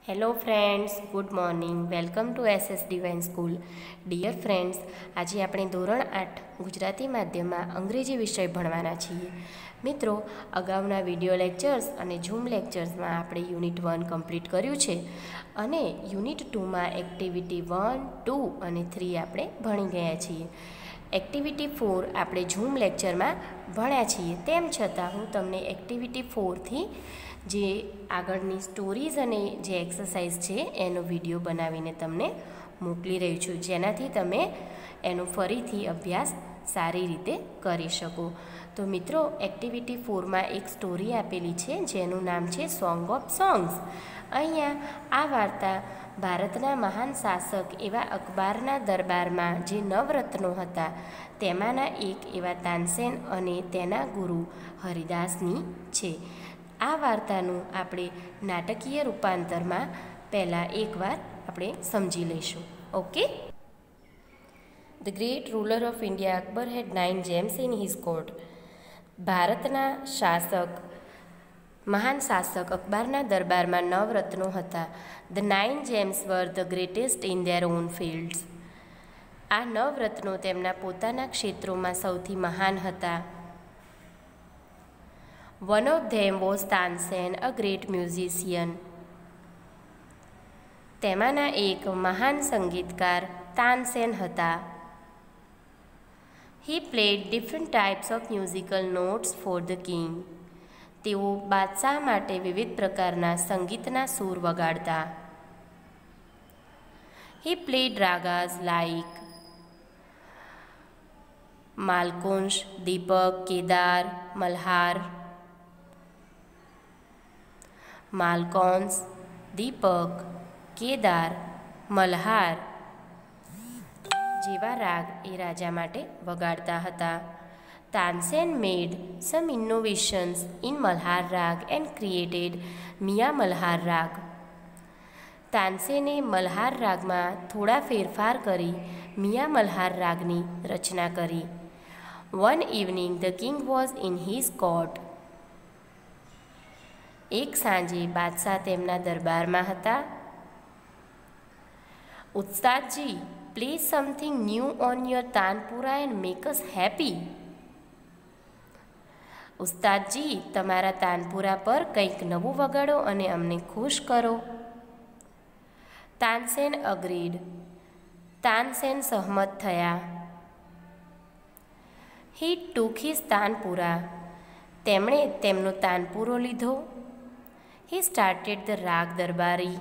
Hello friends, good morning. Welcome to SS divine school. Dear friends, આજે આપણે ધોરણ 8 ગુજરાતી માધ્યમમાં અંગ્રેજી વિષય ભણવાના છીએ. મિત્રો, અગાઉના વિડીયો લેક્ચર્સ અને ઝૂમ લેક્ચર્સમાં આપણે યુનિટ 1 કમ્પ્લીટ કર્યું છે અને યુનિટ 2માં એક્ટિવિટી 1, 2 અને 3 આપણે ભણી ગયા છીએ. એક્ટિવિટી 4 આપણે ઝૂમ લેક્ચરમાં ભણ્યા છીએ. તેમ છતાં હું તમને એક્ટિવિટી 4થી જે આગળની સ્ટોરીઝ અને જે એક્સરસાઇઝ છે એનો વિડીયો બનાવીને તમને મોકલી રહી છું, જેનાથી તમે એનો ફરીથી અભ્યાસ સારી રીતે કરી શકો. તો મિત્રો, એક્ટિવિટી 4માં એક સ્ટોરી આપેલી છે જેનું નામ છે સોંગ ઓફ સોંગ્સ. અહીંયા આ વાર્તા ભારતના મહાન શાસક એવા અકબરના દરબારમાં જે નવરત્નો હતા તેમાંના એક એવા તાનસેન અને તેના ગુરુ હરિદાસની છે. આ વાર્તાનું આપણે નાટકીય રૂપાંતરમાં પહેલાં એકવાર આપણે સમજી લઈશું. Okay. The great ruler of India Akbar had 9 gems in his court. ભારતના મહાન શાસક અકબરના દરબારમાં 9 રત્નો હતા. The 9 gems were the greatest in their own fields. આ 9 રત્નો તેમના પોતાના ક્ષેત્રોમાં સૌથી મહાન હતા. One of them was Tansen, a great musician. તેમાંના એક મહાન સંગીતકાર તાનસેન હતા. He played different types of musical notes for the king. તેઓ બાદશાહ માટે વિવિધ પ્રકારના સંગીતના સૂર વગાડતા. He played ragas like માલકુંશ, દીપક, કેદાર, મલ્હાર. માલકોન્સ, દીપક, કેદાર, મલ્હાર જેવા રાગ એ રાજા માટે વગાડતા હતા. તાનસેન મેડ સમ ઇનોવેશન્સ ઇન મલ્હાર રાગ એન્ડ ક્રિએટેડ મિયા મલ્હાર રાગ. તાનસેને મલ્હાર રાગમાં થોડા ફેરફાર કરી મિયા મલ્હાર રાગની રચના કરી. One evening the king was in his court. એક સાંજે બાદશાહ તેમના દરબારમાં હતા. ઉસ્તાદજી, play something new on your tanpura and make us happy. ઉસ્તાદજી, તમારા તાનપુરા પર કંઈક નવું વગાડો અને અમને ખુશ કરો. તાનસેન અગ્રીડ. તાનસેન સહમત થયા. હી ટુક હિઝ તાનપુરા. તેમણે તેમનો તાનપુરો લીધો. He started the રાગ દરબારી.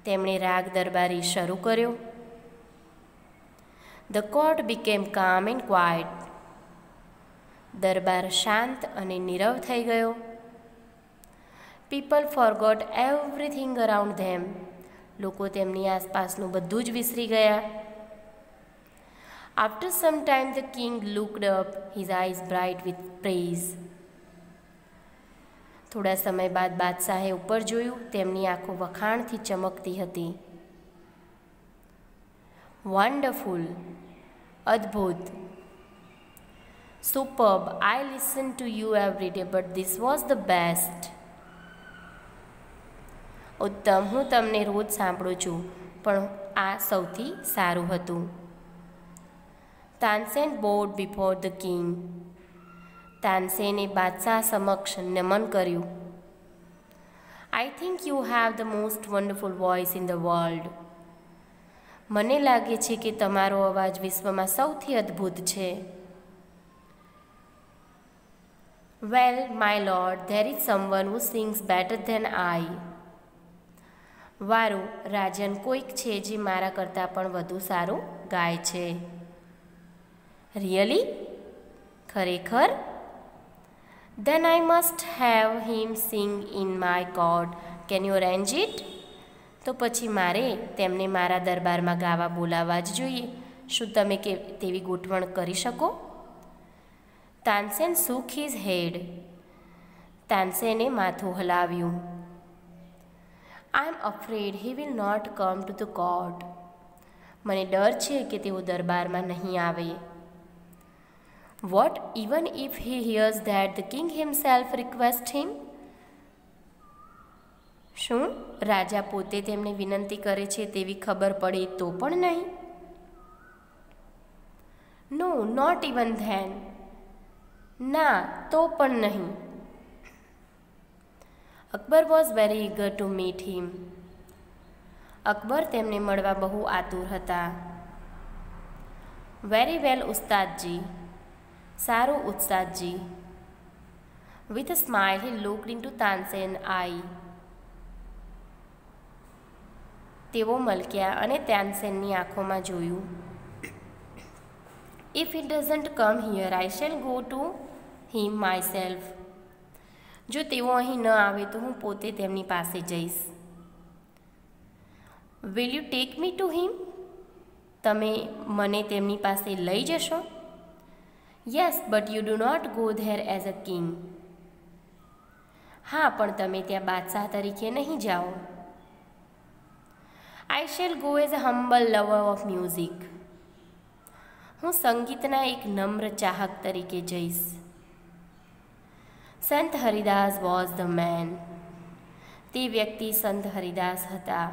તેમણે રાગ દરબારી શરૂ કર્યો. The court became calm and quiet. દરબાર શાંત અને નીરવ થઈ ગયો. People forgot everything around them. લોકો તેમની આસપાસનું બધું જ વિસરી ગયા. After some time the king looked up, his eyes bright with praise. થોડા સમય બાદ બાદશાહે ઉપર જોયું. તેમની આંખો વખાણથી ચમકતી હતી. વન્ડરફુલ, અદ્ભુત. Superb, I listen to you every day but this was the best. ઉત્તમ, હું તમને રોજ સાંભળું છું પણ આ સૌથી સારું હતું. Tansen bowed before the king. તાનસેને બાદશાહ સમક્ષ નમન કર્યું. I think you have the most wonderful voice in the world. મને લાગે છે કે તમારો અવાજ વિશ્વમાં સૌથી અદ્ભુત છે. Well my lord, there is someone who sings better than I. વારું રાજન, કોઈક છે જે મારા કરતાં પણ વધુ સારું ગાય છે. રિયલી? ખરેખર? Then I must have him sing in my court. Can you arrange it? તો પછી મારે તેમને મારા દરબારમાં ગાવા બોલાવવા જ જોઈએ. શું તમે તેવી ગોઠવણ કરી શકો? Tansen shook his head. તાનસેને માથું હલાવ્યું. I am afraid he will not come to the court. મને ડર છે કે તેઓ દરબારમાં નહીં આવે. What even if he hears that the king himself requests him? શું રાજા પોતે તેમને વિનંતી કરે છે તેવી ખબર પડે તો પણ નહીં? No, not even then. ના, તો પણ નહીં. Akbar was very eager to meet him. Akbar તેમને મળવા બહુ આતુર હતા. વેરી વેલ ઉસ્તાદજી. સારું ઉસ્તાદજી. With a smile he looked into Tansen eye. તેઓ મલક્યા અને તાનસેનની આંખોમાં જોયું. If he doesn't come here I shall go to him myself. જો તેઓ અહીં ન આવે તો હું પોતે તેમની પાસે જઈશ. Will you take me to him? તમે મને તેમની પાસે લઈ જશો? Yes, but you do not go there as a king. હા, પણ તમે ત્યાં બાદશાહ તરીકે નહીં જાઓ. I shall go as a humble lover of music. હું સંગીતના એક નમ્ર ચાહક તરીકે જઈશ. સંત હરિદાસ વોઝ ધ મેન. તે વ્યક્તિ સંત હરિદાસ હતા.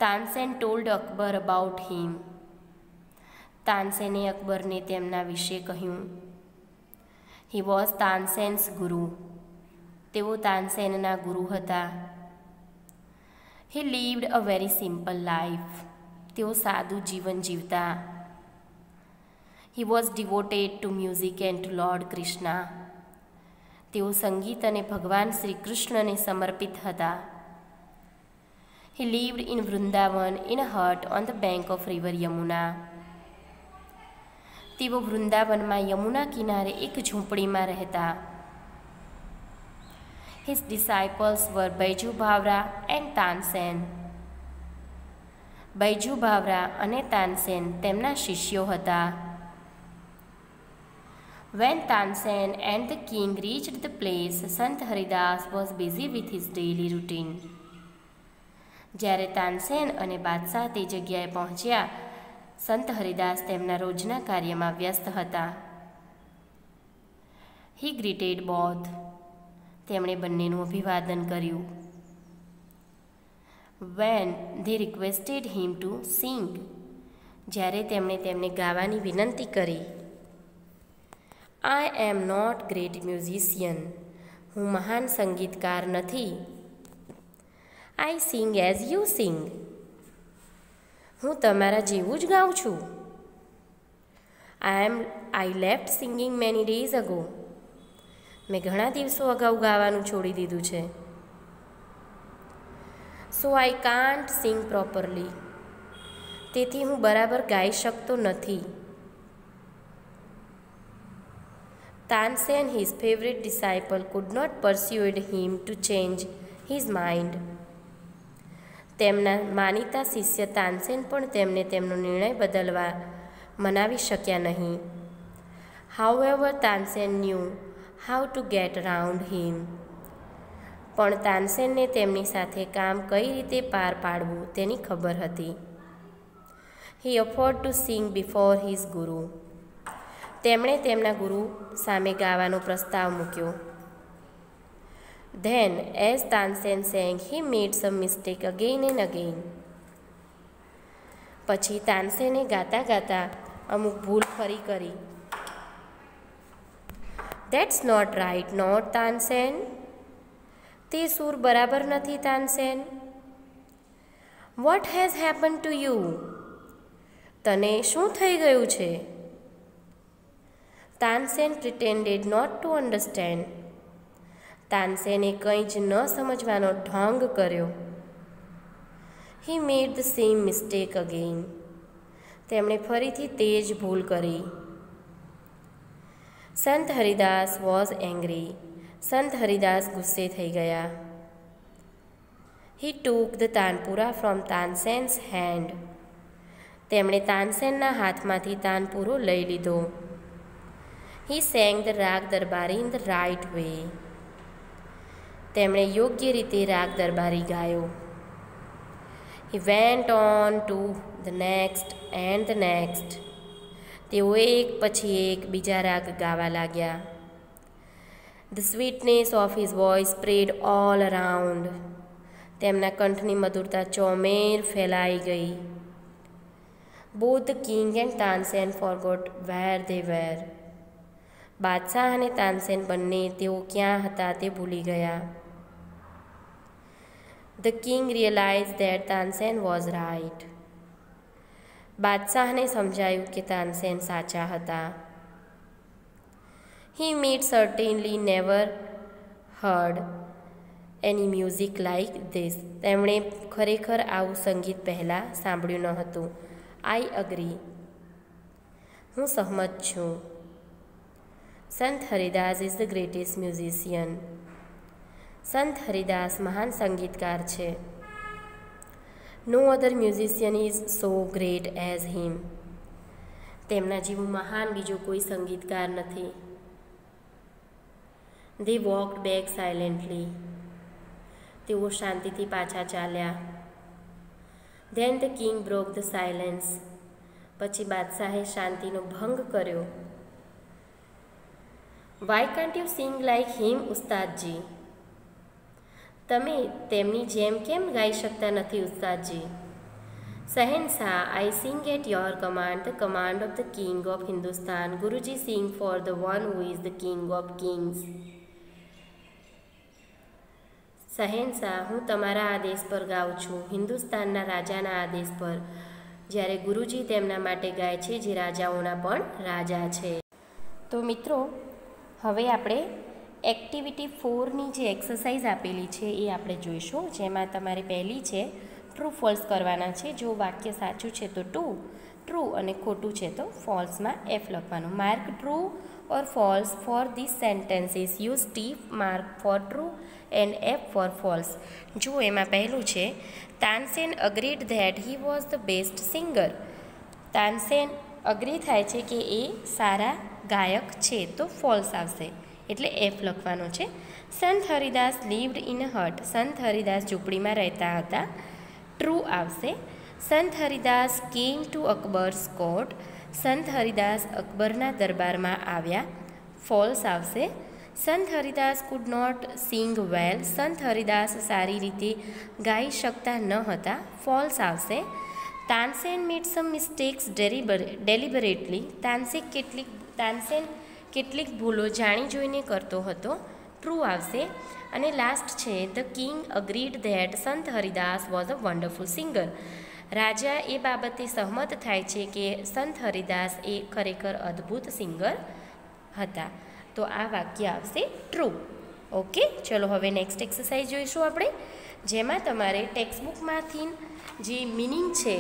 તાનસેન ટોલ્ડ અકબર અબાઉટ હિમ. તાનસેને અકબરને તેમના વિશે કહ્યું. હી વોઝ તાનસેન્સ ગુરુ. તેઓ તાનસેનના ગુરુ હતા. He lived a very simple life. તેઓ સાદું જીવન જીવતા. He was devoted to music and to lord Krishna. તેઓ સંગીત અને ભગવાન શ્રી કૃષ્ણને સમર્પિત હતા. He lived in Vrindavan in a hut on the bank of river Yamuna. તેઓ વૃંદાવનમાં યમુના કિનારે એક ઝૂંપડીમાં રહેતા. His disciples were Baiju Bhavra and Tansen. Baiju Bhavra અને તાનસેન તેમના શિષ્યો હતા. When Tansen and the king reached the place, Sant Haridas was busy with his daily routine. જ્યારે તાનસેન અને બાદશાહ તે જગ્યાએ પહોંચ્યા, સંત હરિદાસ તેમના રોજના કાર્યમાં વ્યસ્ત હતા. He greeted both. તેમણે બંનેનું અભિવાદન કર્યું. When they requested him to sing. જ્યારે તેમણે તેમને ગાવાની વિનંતી કરી. I am not great musician. હું મહાન સંગીતકાર નથી. I sing as you sing. હું તમારા જેવું જ ગાઉં છું. I left singing many days ago. મેં ઘણા દિવસો અગાઉ ગાવાનું છોડી દીધું છે. So I can't sing properly. તેથી હું બરાબર ગાઈ શકતો નથી. Tansen, his favorite disciple, could not persuade him to change his mind. તેમના માનીતા શિષ્ય તાનસેન પણ તેમને તેમનો નિર્ણય બદલવા મનાવી શક્યા નહીં. However, Tansen knew how to get around him. પણ તાનસેનને તેમની સાથે કામ કઈ રીતે પાર પાડવું તેની ખબર હતી. He offered to sing before his guru. તેમણે તેમના ગુરુ સામે ગાવાનો પ્રસ્તાવ મૂક્યો. Then, as Tansen sang, he made some mistake again and again. પછી તાનસેને ગાતા ગાતા અમુક ભૂલ ફરી કરી. That's not right, not Tansen. તે સૂર બરાબર નથી Tansen. What has happened to you? તને શું થઈ ગયું છે? Tansen pretended not to understand. તાનસેને કંઈ જ ન સમજવાનો ઢોંગ કર્યો. He made the same mistake again. તેમણે ફરીથી તે જ ભૂલ કરી. સંત હરિદાસ was angry. સંત હરિદાસ ગુસ્સે થઈ ગયા. He took the tanpura from Tansen's hand. તેમણે તાનસેનના હાથમાંથી તાનપુરો લઈ લીધો. He sang the રાગ દરબારી in the right way. તેમણે યોગ્ય રીતે રાગ દરબારી ગાયો. He went on to the next and the next. તેઓ એક પછી એક બીજા રાગ ગાવા લાગ્યા. The sweetness of his voice spread all around. તેમના કંઠની મધુરતા ચોમેર ફેલાઈ ગઈ. Both the king and Tansen forgot where they were. બાદશાહ અને તાનસેન બંને તેઓ ક્યાં હતા તે ભૂલી ગયા. The king realize that Tansen was right. બાદશાહને સમજાયું કે તાનસેન સાચા હતા. He had certainly never heard any music like this. તેમણે ખરેખર આવું સંગીત પહેલાં સાંભળ્યું ન હતું. I agree. હું સહમત છું. Sant Haridas is the greatest musician. Sant Haridas મહાન સંગીતકાર છે. No other musician is so great as him. તેમના જેવું મહાન બીજો કોઈ સંગીતકાર નથી. They walked back silently. તેઓ શાંતિથી પાછા ચાલ્યા. Then the king broke the silence. પછી બાદશાહે શાંતિનો ભંગ કર્યો. Why can't you sing like him, ઉસ્તાદજી? તમે તેમની જેમ કેમ ગાઈ શકતા નથી, ઉસ્તાદજી? શહેનશાહ, I sing at your command, the command of the king of Hindustan. Guruji sing for the one who is the king of kings. શહેનશાહ, હું તમારા આદેશ પર ગાઉં છું, હિન્દુસ્તાનના રાજાના આદેશ પર. જ્યારે ગુરુજી તેમના માટે ગાય છે જે રાજાઓના પણ રાજા છે. તો મિત્રો, હવે આપણે એક્ટિવિટી 4ની જે એક્સરસાઇઝ આપેલી છે એ આપણે જોઈશું. જેમાં તમારે પહેલી છે ટ્રુ ફોલ્સ કરવાના છે. જો વાક્ય સાચું છે તો ટ્રુ અને ખોટું છે તો ફોલ્સમાં એફ લખવાનું. Mark true or false for these sentences. Use T mark for true and F for false. જો એમાં પહેલું છે Tansen agreed that he was the best singer. Tansen agree થાય છે કે એ સારા ગાયક છે તો ફોલ્સ આવશે, એટલે એફ લખવાનો છે. સંત Haridas lived in a hut. સંત હરિદાસ ઝૂંપડીમાં રહેતા હતા, ટ્રુ આવશે. Sant Haridas came to અકબર્સ court. સંત હરિદાસ અકબરના દરબારમાં આવ્યા, ફોલ્સ આવશે. Sant Haridas could not sing વેલ. સંત હરિદાસ સારી રીતે ગાઈ શકતા ન હતા, ફોલ્સ આવશે. તાનસેન મેડ સમ મિસ્ટેક્સ ડેલિબરેટલી. તાનસેન કેટલીક ભૂલો જાણી જોઈને કરતો હતો, ટ્રુ આવશે. અને લાસ્ટ છે the king agreed that Sant Haridas was a wonderful singer. રાજા એ બાબતે સહમત થાય છે કે સંત હરિદાસ એ ખરેખર અદ્ભુત સિંગર હતા. તો આ વાક્ય આવશે ટ્રુ. ઓકે, ચલો હવે નેક્સ્ટ એક્સરસાઇઝ જોઈશું આપણે, જેમાં તમારે ટેક્સ્ટબુકમાંથી જે મિનિંગ છે,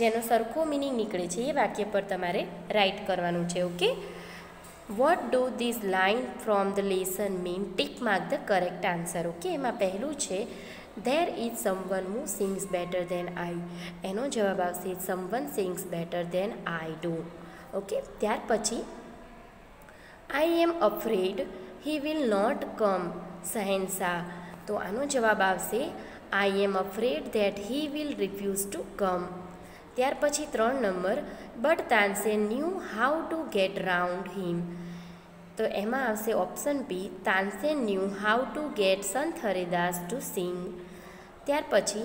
જેનો સરખો મિનિંગ નીકળે છે, એ વાક્ય પર તમારે રાઇટ કરવાનું છે. Okay, what do this line from the lesson mean? Tick mark the correct answer. Okay, એમાં પહેલું છે There is someone who sings better than I. એનો જવાબ આવશે someone sings better than I do. Okay, ત્યાર પછી I am afraid he will not come. શહેનશાહ, તો આનો જવાબ આવશે I am afraid that he will refuse to come. ત્યાર પછી 3 number, but Tansen knew how to get round him. તો એમાં આવશે option B, Tansen knew how to get સંત હરિદાસ to sing. ત્યાર પછી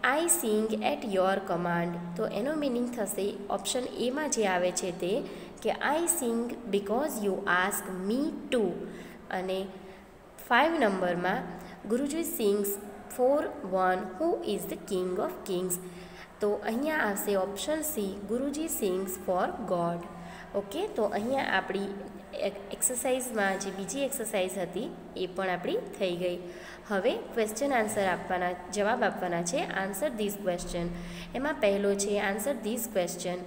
આઈ સિંગ એટ યોર કમાન્ડ. તો એનો મિનિંગ થશે ઓપ્શન એમાં જે આવે છે તે કે I sing because you ask me to. અને 5 નંબરમાં guruji sings for one who is the king of kings. તો અહીંયા આવશે option C, guruji sings for god. Okay, તો અહીંયા આપણી એક્સરસાઇઝમાં જે બીજી એક્સરસાઇઝ હતી એ પણ આપણી થઈ ગઈ. હવે ક્વેશ્ચન આન્સર આપવાના, જવાબ આપવાના છે. Answer this question. એમાં પહેલો છે આન્સર ધીસ ક્વેશ્ચન.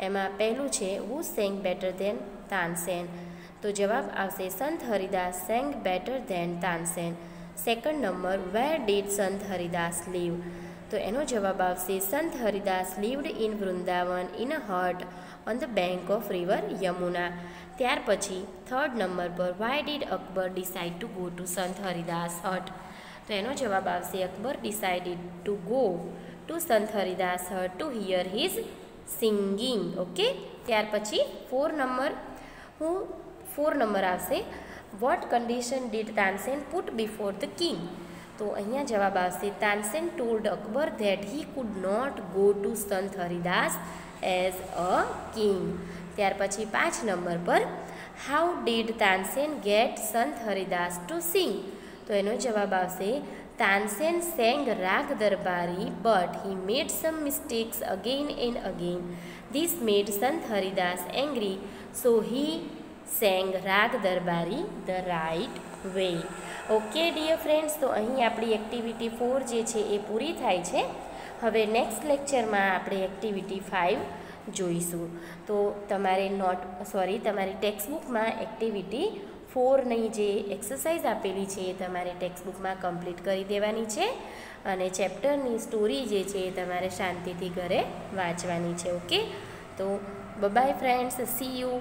એમાં પહેલું છે who sang better than Tansen. તો જવાબ આવશે Sant Haridas sang better than Tansen. Second number, where did Sant Haridas live? તો એનો જવાબ આવશે Sant Haridas lived in Vrindavan in a hut on the bank of river Yamuna. ત્યાર પછી 3rd નંબર પર, why did Akbar decide to go to Sant Haridas હટ? તો એનો જવાબ આવશે Akbar decided to go to Sant Haridas hut to hear his singing. Okay, ત્યાર પછી 4 નંબર આવશે, what condition did Tansen put before the king? તો અહીંયા જવાબ આવશે Tansen told Akbar that he could not go to Sant Haridas as a king. ત્યાર પછી 5 નંબર પર હાઉ ડીડ તાનસેન ગેટ સંત હરિદાસ ટુ સિંગ? તો એનો જવાબ આવશે Tansen sang raga Darbari but he made some mistakes again and again. This made Sant Haridas angry so he sang raga Darbari the right way. Okay dear friends, તો અહીં આપણી એક્ટિવિટી 4 જે છે એ પૂરી થાય છે. હવે નેક્સ્ટ લેક્ચરમાં આપણે એક્ટિવિટી 5 જોઈશું. તો તમારે તમારી ટેક્સ્ટબુકમાં એક્ટિવિટી 4ની જે એક્સરસાઇઝ આપેલી છે એ તમારે ટેક્સ્ટબુકમાં કમ્પ્લીટ કરી દેવાની છે અને ચેપ્ટરની સ્ટોરી જે છે એ તમારે શાંતિથી ઘરે વાંચવાની છે. ઓકે, તો બાય ફ્રેન્ડ્સ, સી યુ.